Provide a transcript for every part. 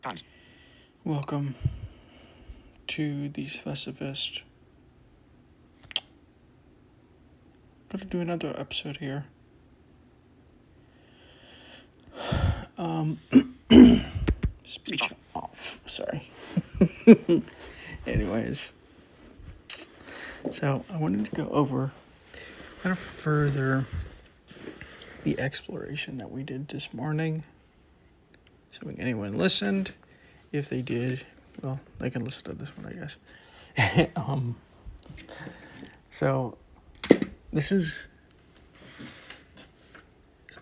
Times. Welcome to the Specifist. Gonna do another episode here. Speech off. Sorry. Anyways, so I wanted to go over kind of further the exploration that we did this morning. So if anyone listened, if they did, well, they can listen to this one, I guess. So this is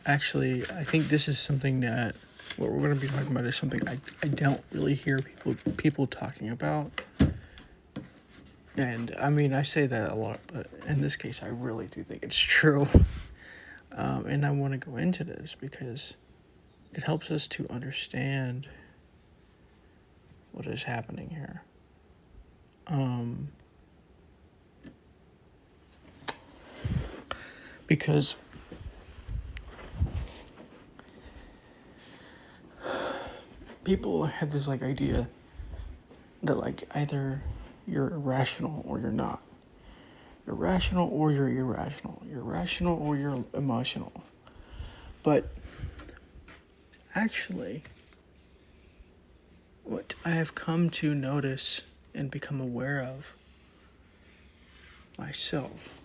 actually, I think this is something that what we're going to be talking about is something I don't really hear people talking about. And I mean, I say that a lot, but in this case, I really do think it's true. And I want to go into this because it helps us to understand what is happening here. Because people had this idea that either you're irrational or you're not. You're rational or you're irrational. You're rational or you're emotional. But actually, what I have come to notice and become aware of myself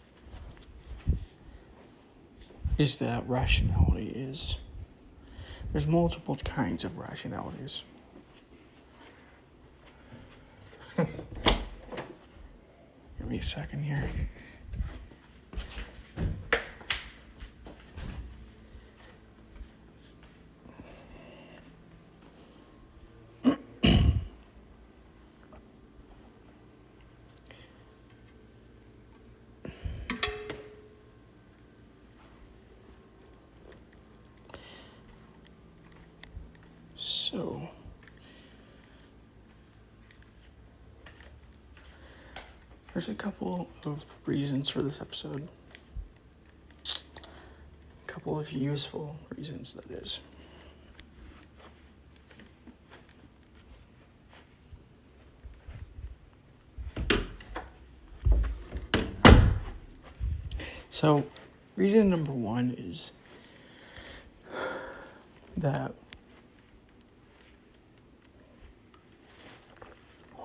is that rationality is, there's multiple kinds of rationalities. Give me a second here. So, there's a couple of reasons for this episode. A couple of useful reasons, that is. So, reason number one is that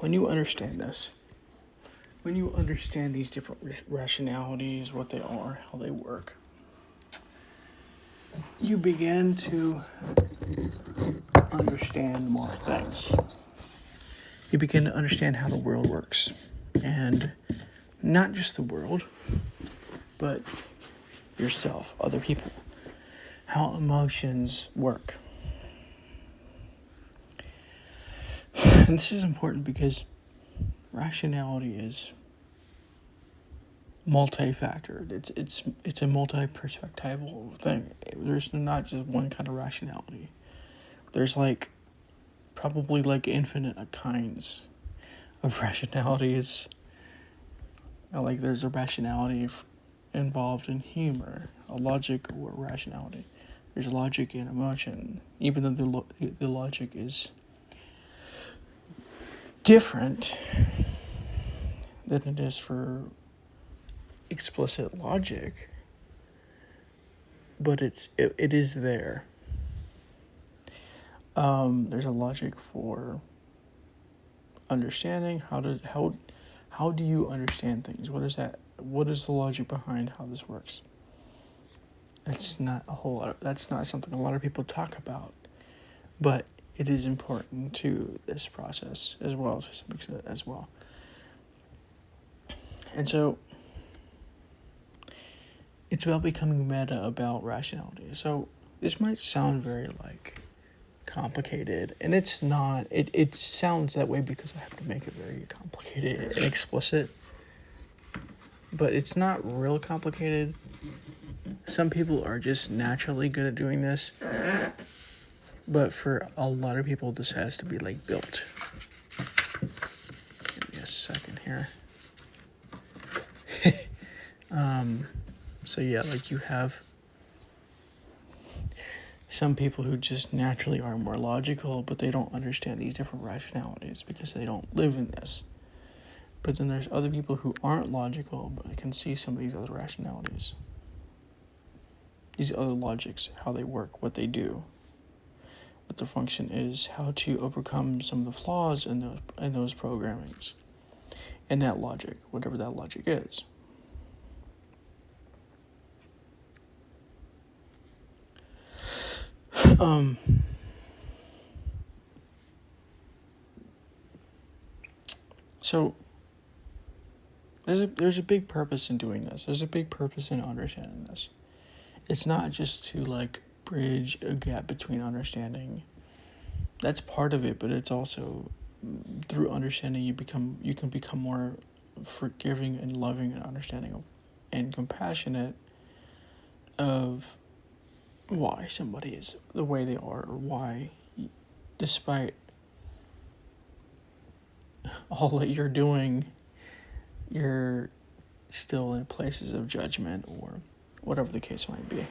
when you understand this, when you understand these different rationalities, what they are, how they work, you begin to understand more things. You begin to understand how the world works. And not just the world, but yourself, other people, how emotions work. And this is important because rationality is multi-factored. It's a multi-perspectival thing. There's not just one kind of rationality. There's probably infinite kinds of rationalities. There's a rationality involved in humor, a logic or rationality. There's logic in emotion, even though the logic is different than it is for explicit logic, but it is there. There's a logic for understanding. How do you understand things? What is that? What is the logic behind how this works? That's not something a lot of people talk about, but it is important to this process as well, to some extent as well. And so it's about becoming meta about rationality. So this might sound very complicated, and it's not. It sounds that way because I have to make it very complicated and explicit, but it's not real complicated. Some people are just naturally good at doing this, but for a lot of people this has to be built. Give me a second here. So yeah, you have some people who just naturally are more logical, but they don't understand these different rationalities because they don't live in this. But then there's other people who aren't logical, but can see some of these other rationalities. These other logics, how they work, what they do, what their function is, how to overcome some of the flaws in those programmings, and that logic, whatever that logic is. So there's a big purpose in doing this. There's a big purpose in understanding this. It's not just to like bridge a gap between understanding. That's part of it, but it's also through understanding you can become more forgiving and loving and understanding of and compassionate of why somebody is the way they are, or why, despite all that you're doing, you're still in places of judgment or whatever the case might be.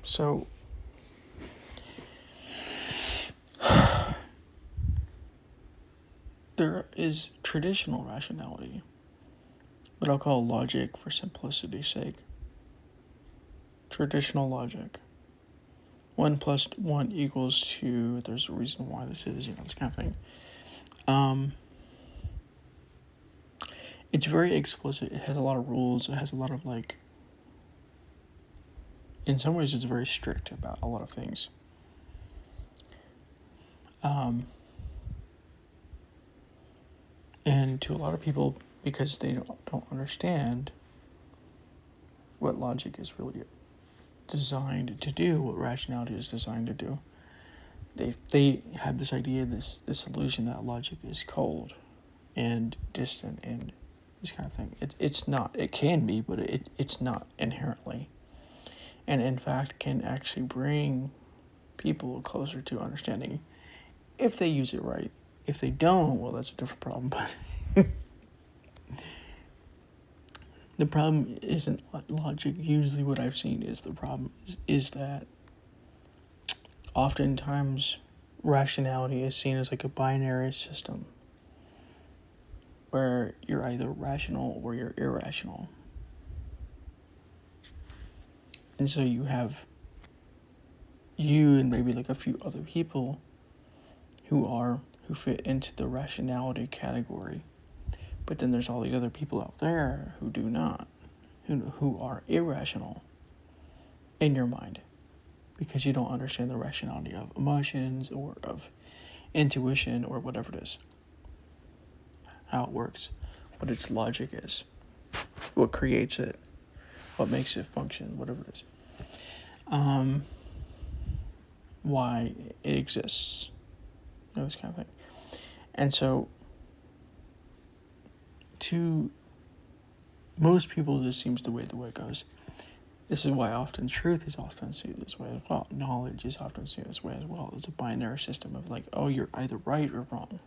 So there is traditional rationality, what I'll call logic for simplicity's sake. Traditional logic. 1 + 1 = 2. There's a reason why this is, this kind of thing. It's very explicit. It has a lot of rules. It has a lot of in some ways it's very strict about a lot of things. And to a lot of people, because they don't understand what logic is really designed to do, what rationality is designed to do, they have this idea, this illusion that logic is cold and distant and this kind of thing. It's not. It can be, but it's not inherently. And in fact can actually bring people closer to understanding if they use it right. If they don't, well, that's a different problem. But the problem isn't logic. Usually what I've seen is the problem is that oftentimes rationality is seen as like a binary system where you're either rational or you're irrational. And so you have you and maybe like a few other people who fit into the rationality category. But then there's all these other people out there who do not, who are irrational in your mind because you don't understand the rationality of emotions or of intuition or whatever it is, how it works, what its logic is, what creates it, what makes it function, whatever it is, why it exists, this kind of thing. And so to most people, this seems the way it goes. This is why often truth is often seen this way as well. Knowledge is often seen this way as well. It's a binary system of you're either right or wrong.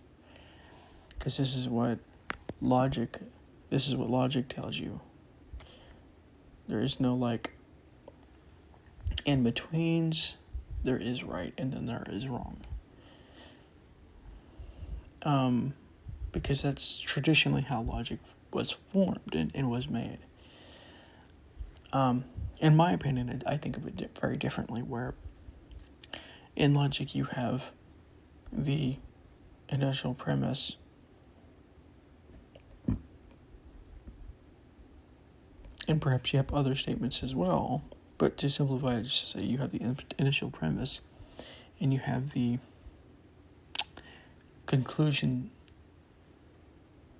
Because this is what logic tells you. There is no in-betweens. There is right and then there is wrong. Because that's traditionally how logic was formed and was made. In my opinion, I think of it very differently, where in logic you have the initial premise and perhaps you have other statements as well, but to simplify it, just say you have the initial premise and you have the conclusion.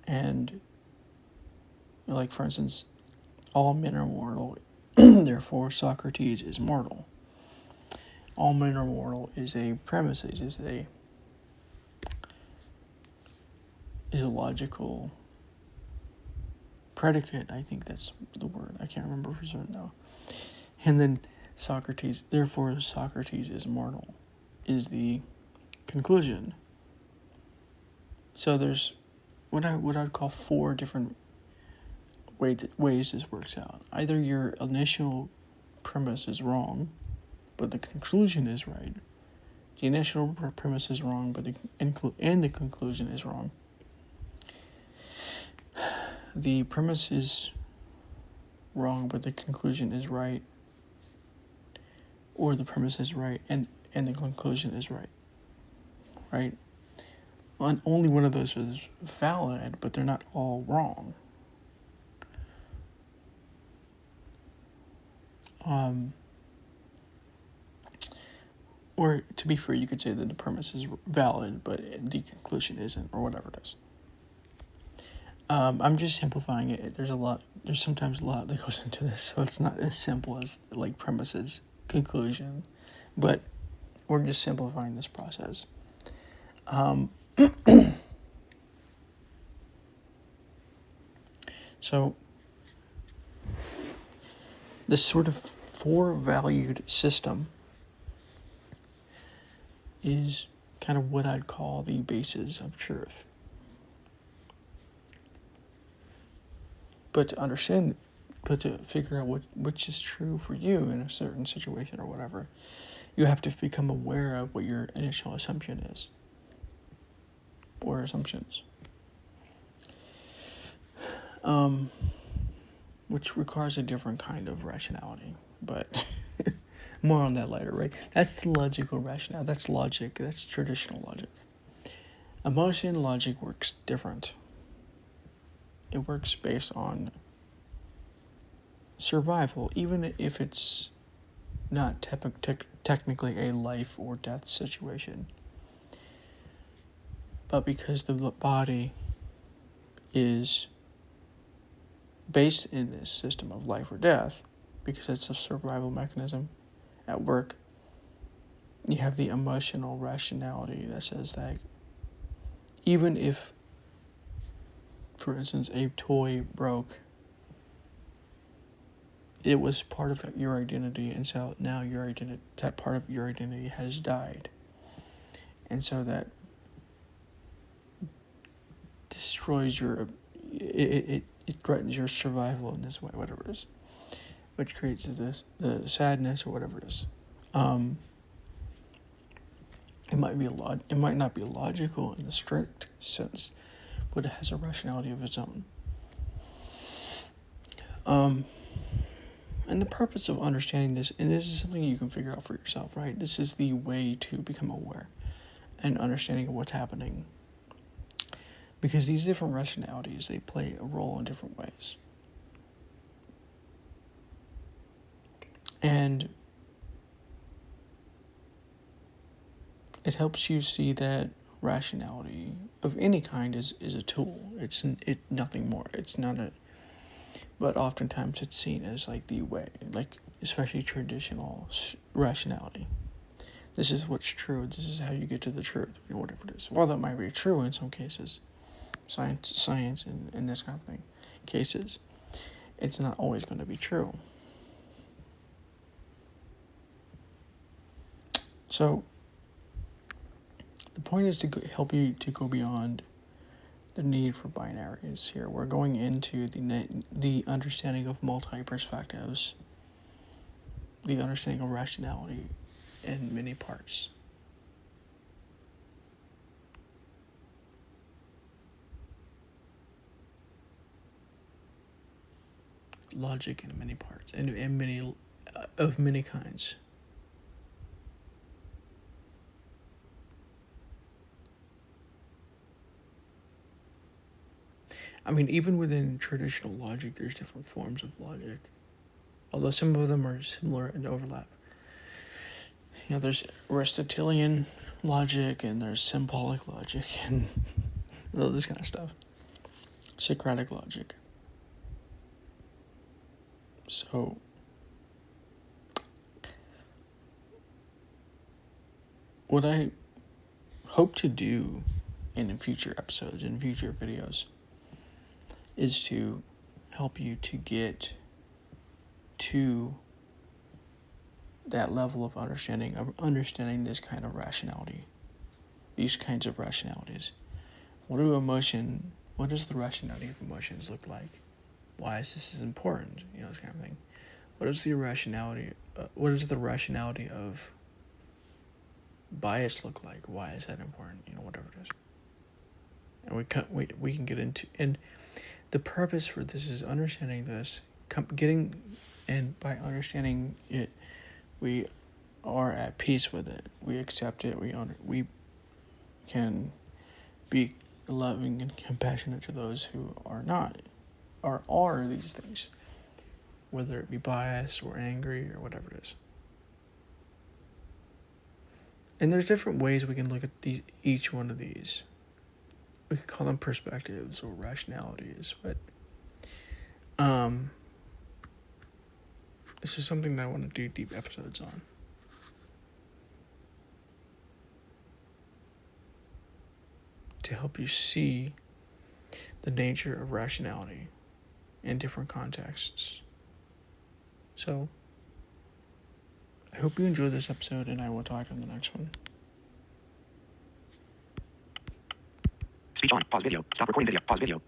And for instance, all men are mortal, therefore Socrates is mortal. All men are mortal is a premise, is a logical predicate. I think that's the word. I can't remember for certain though. And then Socrates, therefore Socrates is mortal, is the conclusion. So there's what I'd call 4 different ways this works out. Either your initial premise is wrong, but the conclusion is right. The initial premise is wrong, but the conclusion is wrong. The premise is wrong, but the conclusion is right. Or the premise is right, and the conclusion is right. Right? Only one of those is valid, but they're not all wrong. Or to be fair, you could say that the premise is valid, but the conclusion isn't, or whatever it is. I'm just simplifying it. There's sometimes a lot that goes into this, so it's not as simple as like premises, conclusion, but we're just simplifying this process. So this sort of four-valued system is kind of what I'd call the basis of truth. But to figure out which is true for you in a certain situation or whatever, you have to become aware of what your initial assumption is, or assumptions. Which requires a different kind of rationality, but more on that later, right? That's logical rationality. That's logic. That's traditional logic. Emotion logic works different. It works based on survival, even if it's not technically a life or death situation. But because the body is based in this system of life or death, because it's a survival mechanism at work, you have the emotional rationality that says that even if, for instance, a toy broke, it was part of your identity, and so now that part of your identity has died. And so that destroys it threatens your survival in this way, whatever it is, which creates the sadness or whatever it is. It might not be logical in the strict sense, but it has a rationality of its own. And the purpose of understanding this, and this is something you can figure out for yourself, right? This is the way to become aware and understanding of what's happening. Because these different rationalities, they play a role in different ways. And it helps you see that rationality of any kind is a tool. It's nothing more. It's not but oftentimes it's seen as like the way, like especially traditional rationality. This is what's true. This is how you get to the truth, or whatever it is. While that might be true in some cases, science and this kind of thing, cases, it's not always going to be true. So the point is to help you to go beyond the need for binaries here. We're going into the understanding of multi-perspectives, the understanding of rationality in many parts. Logic in many parts, and many of many kinds. I mean, even within traditional logic, there's different forms of logic, although some of them are similar and overlap. You know, there's Aristotelian logic, and there's symbolic logic, and all this kind of stuff. Socratic logic. So, what I hope to do in future episodes, in future videos, is to help you to get to that level of understanding this kind of rationality, these kinds of rationalities. What does the rationality of emotions look like? why is this important? This kind of thing. What is the rationality? What does the rationality of bias look like? Why is that important? Whatever it is. And we can get into, and the purpose for this is understanding this, and by understanding it, we are at peace with it. We accept it. We can be loving and compassionate to those who are not, or are these things, whether it be bias or angry or whatever it is. And there's different ways we can look at each one of these. We could call them perspectives or rationalities, but this is something that I want to do deep episodes on. To help you see the nature of rationality in different contexts. So, I hope you enjoyed this episode, and I will talk in the next one. Speech on. Pause video. Stop recording video. Pause video.